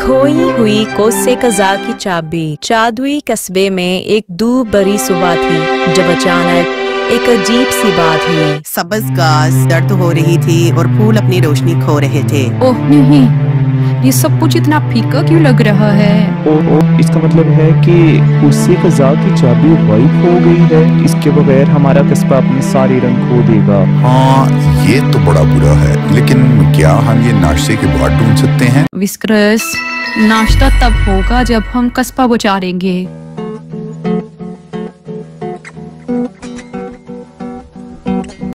खोई हुई कोसे कज़ा की चाबी। जादुई कस्बे में एक दूर बड़ी सुबह थी जब अचानक एक अजीब सी बात हुई। सब्ज़ घास दर्द हो रही थी और फूल अपनी रोशनी खो रहे थे। ओह नहीं, ये सब कुछ इतना फीका क्यों लग रहा है? ओह, इसका मतलब है कि उससे कज़ा की चाबी गायब हो गई है। इसके बगैर हमारा कस्बा अपने सारे रंग खो देगा। हाँ, ये तो बड़ा बुरा है, लेकिन क्या हम ये नाश्ते के बाद ढूंढ सकते हैं? विस्करस, नाश्ता तब होगा जब हम कस्बा बचाएंगे।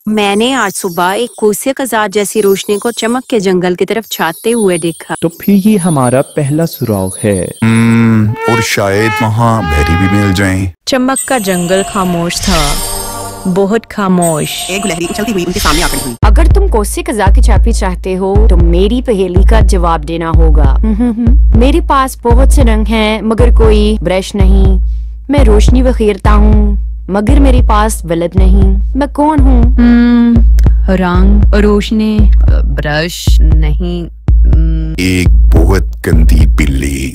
मैंने आज सुबह एक कोसे कज़ा जैसी रोशनी को चमक के जंगल की तरफ छाते हुए देखा। तो फिर ये हमारा पहला सुराग है। और शायद वहाँ बैरी भी मिल जाएं। चमक का जंगल खामोश था, बहुत खामोश। एक लहरी उछलती हुई उनके सामने आकर हुई। अगर तुम कोसे कज़ा की चाबी चाहते हो तो मेरी पहेली का जवाब देना होगा। मेरे पास बहुत से रंग हैं मगर कोई ब्रश नहीं। मैं रोशनी बिखेरता हूँ मगर मेरे पास बल्ब नहीं। मैं कौन हूँ? रंग, रोशनी, ब्रश नहीं। एक बहुत गंदी बिल्ली।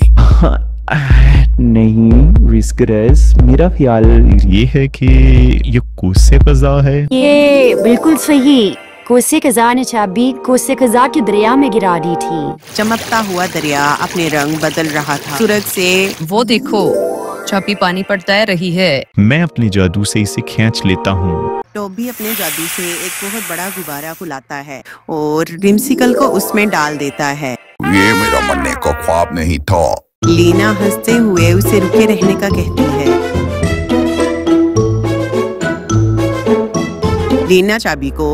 नहीं विस्करस, मेरा ख्याल ये है कि ये कोसे कज़ा है। ये बिल्कुल सही। कोसे कज़ा ने चाबी कोसे कज़ा के दरिया में गिरा दी थी। चमकता हुआ दरिया अपने रंग बदल रहा था। सूरज से वो देखो, चाबी पानी पर तैर रही है। मैं अपने जादू से इसे खींच लेता हूँ। टोबी अपने जादू से एक बहुत बड़ा गुब्बारा फुलाता है और रिमसिकल को उसमें डाल देता है। ये मेरा मरने का ख्वाब नहीं था। लीना हंसते हुए उसे रुके रहने का कहती है। लीना चाबी को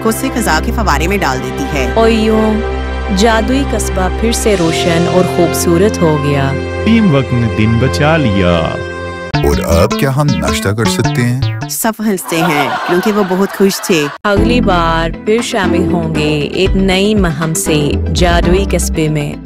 कोसे कज़ा के फवारे में डाल देती है। और यूं जादुई कस्बा फिर से रोशन और खूबसूरत हो गया। टीम वर्क ने दिन बचा लिया। और अब क्या हम नाश्ता कर सकते हैं? सब हंसते हैं क्योंकि वो बहुत खुश थे। अगली बार फिर शामिल होंगे एक नई मुहिम से जादुई कस्बे में।